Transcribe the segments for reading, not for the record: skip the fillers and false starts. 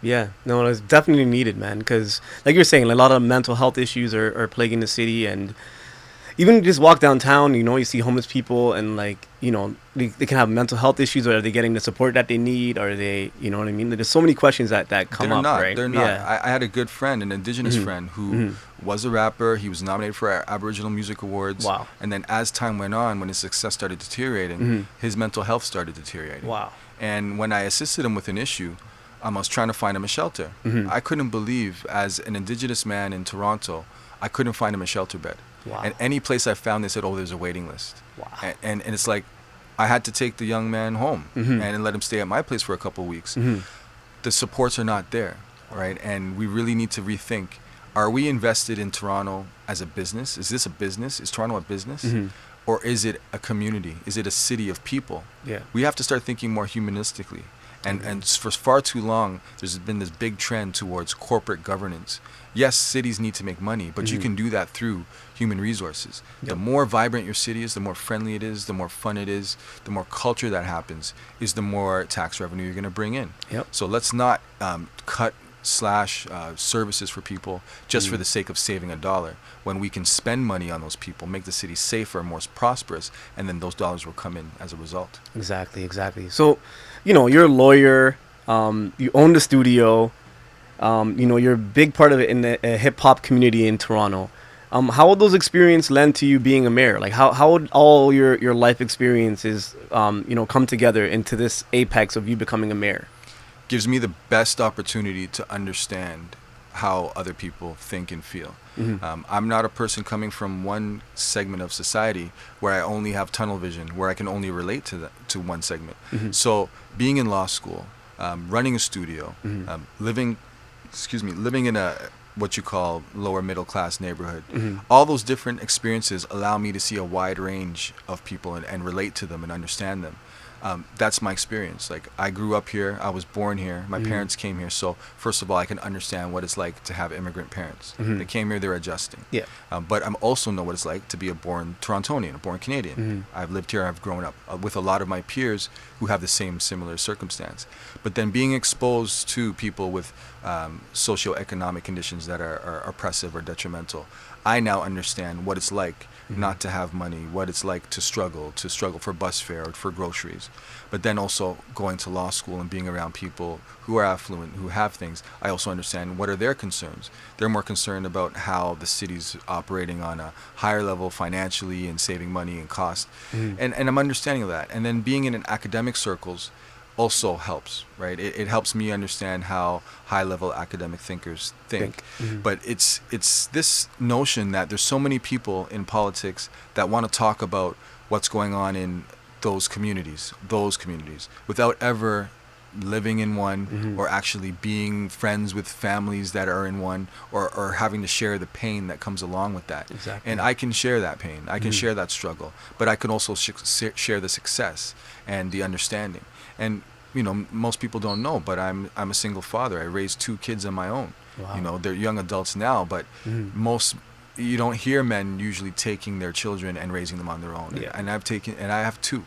Yeah, no, it's definitely needed, man. Because, like you're saying, a lot of mental health issues are plaguing the city, and even just walk downtown, you see homeless people, and like, they can have mental health issues. Or are they getting the support that they need? Or are they, you know what I mean? There's so many questions that come They're up, not. right? They're not. Yeah. I had a good friend, an indigenous friend, who was a rapper. He was nominated for Aboriginal Music Awards. Wow. And then as time went on, when his success started deteriorating, his mental health started deteriorating. Wow. And when I assisted him with an issue, I was trying to find him a shelter. I couldn't believe, as an indigenous man in Toronto, I couldn't find him a shelter bed. Wow. And any place I found, they said, "Oh, there's a waiting list." Wow. And it's like, I had to take the young man home and let him stay at my place for a couple of weeks. The supports are not there, right? And we really need to rethink: are we invested in Toronto as a business? Is this a business? Is Toronto a business? Or is it a community? Is it a city of people? Yeah. We have to start thinking more humanistically. And for far too long, there's been this big trend towards corporate governance. Yes, cities need to make money, but you can do that through human resources. Yep. The more vibrant your city is, the more friendly it is, the more fun it is, the more culture that happens, is the more tax revenue you're going to bring in. Yep. So let's not cut slash services for people just for the sake of saving a dollar, when we can spend money on those people, make the city safer, more prosperous, and then those dollars will come in as a result. Exactly. So, you're a lawyer, you own the studio, you're a big part of it in the hip hop community in Toronto. How would those experiences lend to you being a mayor? Like, how would all your life experiences, come together into this apex of you becoming a mayor? Gives me the best opportunity to understand how other people think and feel. I'm not a person coming from one segment of society where I only have tunnel vision, where I can only relate to one segment. So being in law school, running a studio, living in a what you call lower middle class neighborhood, all those different experiences allow me to see a wide range of people and relate to them and understand them. That's my experience. Like, I grew up here, I was born here, my parents came here, so first of all, I can understand what it's like to have immigrant parents. They came here, they're adjusting. Yeah. But I also know what it's like to be a born Torontonian, a born Canadian. I've lived here, I've grown up with a lot of my peers who have the same similar circumstance. But then being exposed to people with socioeconomic conditions that are oppressive or detrimental, I now understand what it's like not to have money, what it's like to struggle for bus fare or for groceries. But then also going to law school and being around people who are affluent, who have things, I also understand what are their concerns. They're more concerned about how the city's operating on a higher level financially and saving money and cost. And I'm understanding of that. And then being in academic circles also helps, right? It helps me understand how high-level academic thinkers think. But it's this notion that there's so many people in politics that want to talk about what's going on in those communities, without ever living in one or actually being friends with families that are in one, or having to share the pain that comes along with that. Exactly. And I can share that pain. I can share that struggle. But I can also share the success and the understanding. And most people don't know, but I'm a single father. I raised 2 kids on my own. Wow. They're young adults now, but you don't hear men usually taking their children and raising them on their own. Yeah. And I have 2.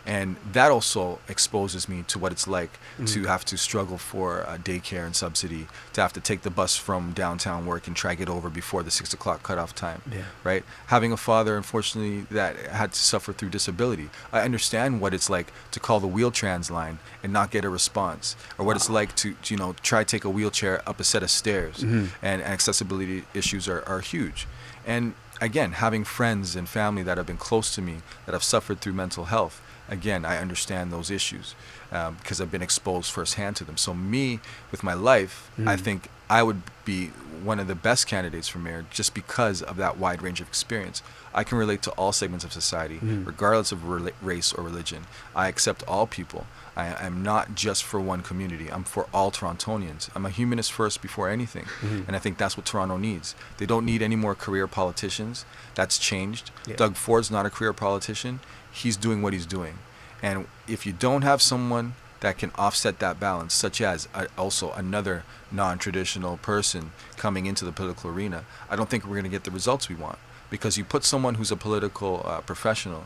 And that also exposes me to what it's like to have to struggle for daycare and subsidy, to have to take the bus from downtown work and try to get over before the 6 o'clock cutoff time, right? Having a father, unfortunately, that had to suffer through disability. I understand what it's like to call the wheel-trans line and not get a response, or what it's like to try to take a wheelchair up a set of stairs, and accessibility issues are huge. And again, having friends and family that have been close to me, that have suffered through mental health, again, I understand those issues because I've been exposed firsthand to them. So me, with my life, I think I would be one of the best candidates for mayor just because of that wide range of experience. I can relate to all segments of society, regardless of race or religion. I accept all people. I'm not just for one community. I'm for all Torontonians. I'm a humanist first before anything. And I think that's what Toronto needs. They don't need any more career politicians. That's changed. Yeah. Doug Ford's not a career politician. He's doing what he's doing. And if you don't have someone that can offset that balance, such as also another non-traditional person coming into the political arena, I don't think we're going to get the results we want. because you put someone who's a political professional,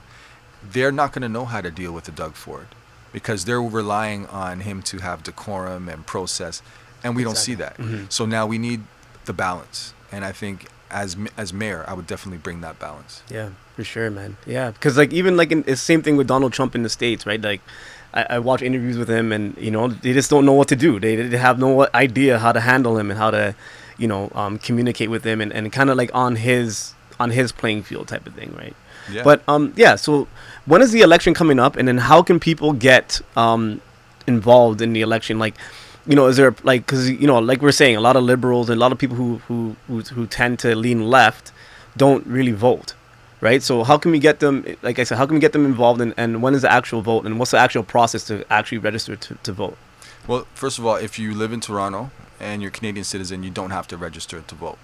they're not going to know how to deal with the Doug Ford because they're relying on him to have decorum and process, and we don't see that. So now we need the balance, and I think as mayor, I would definitely bring that balance. Yeah, for sure, man. Yeah, because like even like it's the same thing with Donald Trump in the States, right? Like I watch interviews with him, and you know they just don't know what to do. They have no idea how to handle him and how to, you know, communicate with him and kind of like on his playing field type of thing, right? Yeah. But yeah. So when is the election coming up, and then how can people get involved in the election? Like, you know, is there like, because you know, like we're saying, a lot of liberals and a lot of people who tend to lean left don't really vote, right? So how can we get them, like I said, how can we get them involved, and when is the actual vote, and what's the actual process to actually register to vote? Well, first of all, if you live in Toronto and you're a Canadian citizen, you don't have to register to vote.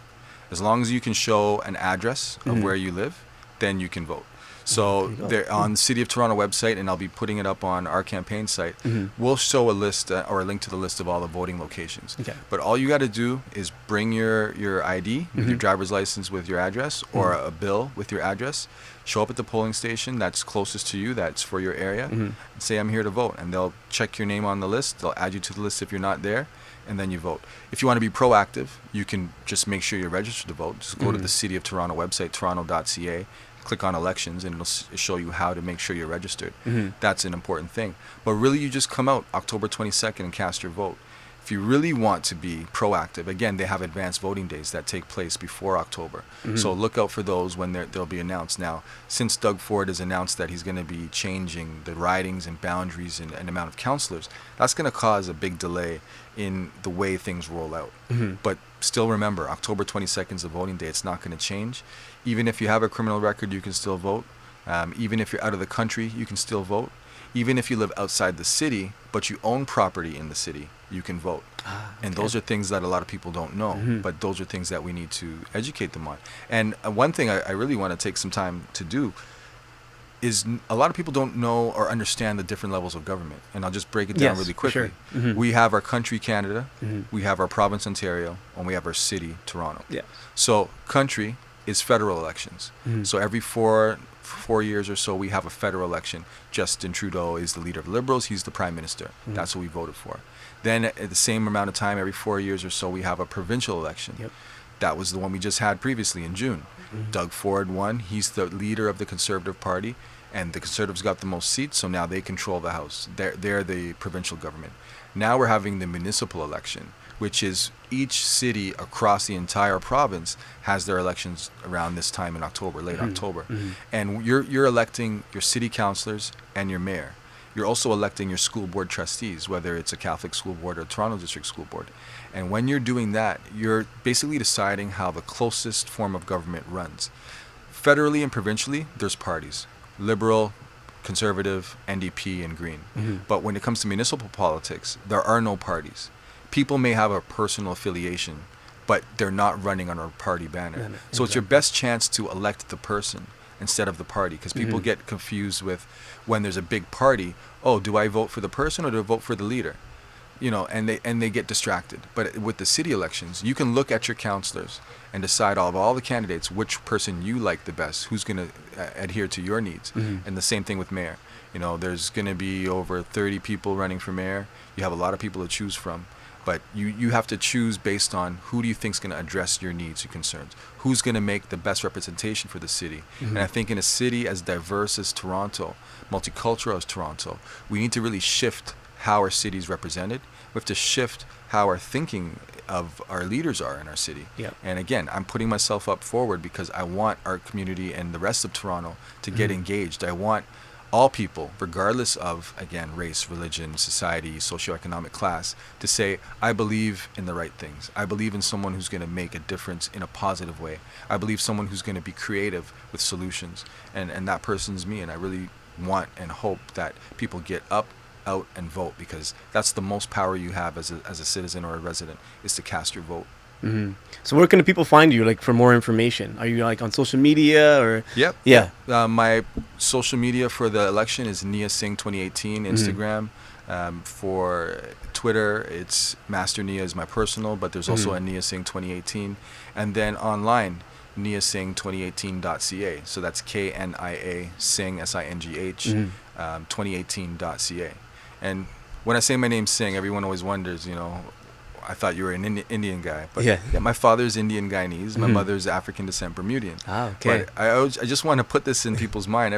As long as you can show an address of where you live, then you can vote. So they're on the City of Toronto website, and I'll be putting it up on our campaign site. We'll show a list or a link to the list of all the voting locations. Okay. But all you got to do is bring your ID, with your driver's license with your address, or a bill with your address. Show up at the polling station that's closest to you, that's for your area, and say, I'm here to vote. And they'll check your name on the list. They'll add you to the list if you're not there, and then you vote. If you want to be proactive, you can just make sure you're registered to vote. Just go to the City of Toronto website, toronto.ca, click on elections, and it'll show you how to make sure you're registered. That's an important thing. But really, you just come out October 22nd and cast your vote. If you really want to be proactive, again, they have advanced voting days that take place before October. So look out for those when they'll be announced. Now, since Doug Ford has announced that he's going to be changing the ridings and boundaries and amount of councillors, that's going to cause a big delay in the way things roll out. But still remember, October 22nd is the voting day. It's not going to change. Even if you have a criminal record, you can still vote. Even if you're out of the country, you can still vote. Even if you live outside the city, but you own property in the city, you can vote. And those are things that a lot of people don't know, but those are things that we need to educate them on. And one thing I really want to take some time to do is a lot of people don't know or understand the different levels of government. And I'll just break it down really quickly. Sure. We have our country, Canada. We have our province, Ontario. And we have our city, Toronto. Yeah. So country is federal elections. So every four years or so, we have a federal election. Justin Trudeau is the leader of the Liberals. He's the prime minister. That's what we voted for. Then at the same amount of time, every 4 years or so, we have a provincial election. Yep. That was the one we just had previously in June. Doug Ford won. He's the leader of the Conservative Party, and the Conservatives got the most seats, so now they control the House. They're the provincial government. Now we're having the municipal election, which is each city across the entire province has their elections around this time in October, late October. And you're electing your city councillors and your mayor. You're also electing your school board trustees, whether it's a Catholic school board or a Toronto District School Board. And when you're doing that, you're basically deciding how the closest form of government runs. Federally and provincially, there's parties: Liberal, Conservative, NDP, and Green. But when it comes to municipal politics, there are no parties. People may have a personal affiliation, but they're not running on a party banner. So it's your best chance to elect the person instead of the party, because people get confused with when there's a big party. Oh, do I vote for the person or do I vote for the leader? You know, and they get distracted. But with the city elections, you can look at your councillors and decide of all the candidates which person you like the best, who's going to adhere to your needs. And the same thing with mayor. You know, there's going to be over 30 people running for mayor. You have a lot of people to choose from. But you have to choose based on who do you think is going to address your needs, your concerns. Who's going to make the best representation for the city. And I think in a city as diverse as Toronto, multicultural as Toronto, we need to really shift how our city is represented. We have to shift how our thinking of our leaders are in our city. Yep. And again, I'm putting myself up forward because I want our community and the rest of Toronto to get engaged. I want all people, regardless of, again, race, religion, society, socioeconomic class, to say, I believe in the right things. I believe in someone who's going to make a difference in a positive way. I believe someone who's going to be creative with solutions. And that person's me. And I really want and hope that people get up, out, and vote, because that's the most power you have as a citizen or a resident, is to cast your vote. So where can people find you, like, for more information? Are you like on social media or? Yep. Yeah. My social media for the election is Knia Singh 2018 Instagram. For Twitter, it's Master Knia is my personal, but there's also a Knia Singh 2018. And then online, Knia Singh 2018.ca. So that's Knia Singh Singh 2018.ca. And when I say my name Singh, everyone always wonders, I thought you were an Indian guy, but Yeah. my father's Indian Guyanese, my mother's African descent Bermudian. Ah, okay. But I just want to put this in people's mind.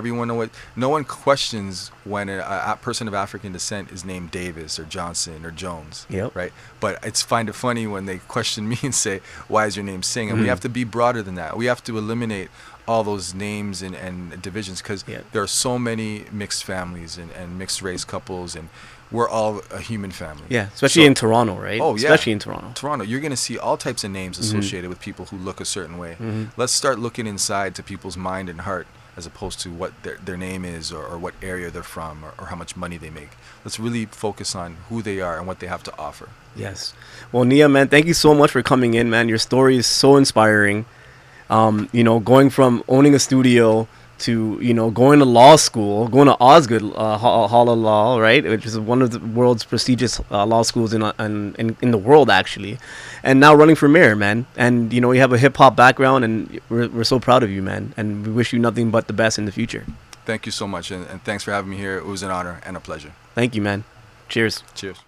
No one questions when a person of African descent is named Davis or Johnson or Jones, Yep. right? But find it funny when they question me and say, "Why is your name Singh?" And we have to be broader than that. We have to eliminate all those names and divisions, because there are so many mixed families and mixed race couples, and we're all a human family. Yeah, especially in Toronto, right? Oh, yeah. Especially in Toronto. Toronto, you're going to see all types of names associated with people who look a certain way. Let's start looking inside to people's mind and heart, as opposed to what their name is, or what area they're from, or how much money they make. Let's really focus on who they are and what they have to offer. Yes. Well, Knia, man, thank you so much for coming in, man. Your story is so inspiring. Going from owning a studio to, going to law school, going to Osgood Hall of Law, right, which is one of the world's prestigious law schools in the world, actually, and now running for mayor, man. And, you have a hip-hop background, and we're so proud of you, man, and we wish you nothing but the best in the future. Thank you so much, and thanks for having me here. It was an honor and a pleasure. Thank you, man. Cheers. Cheers.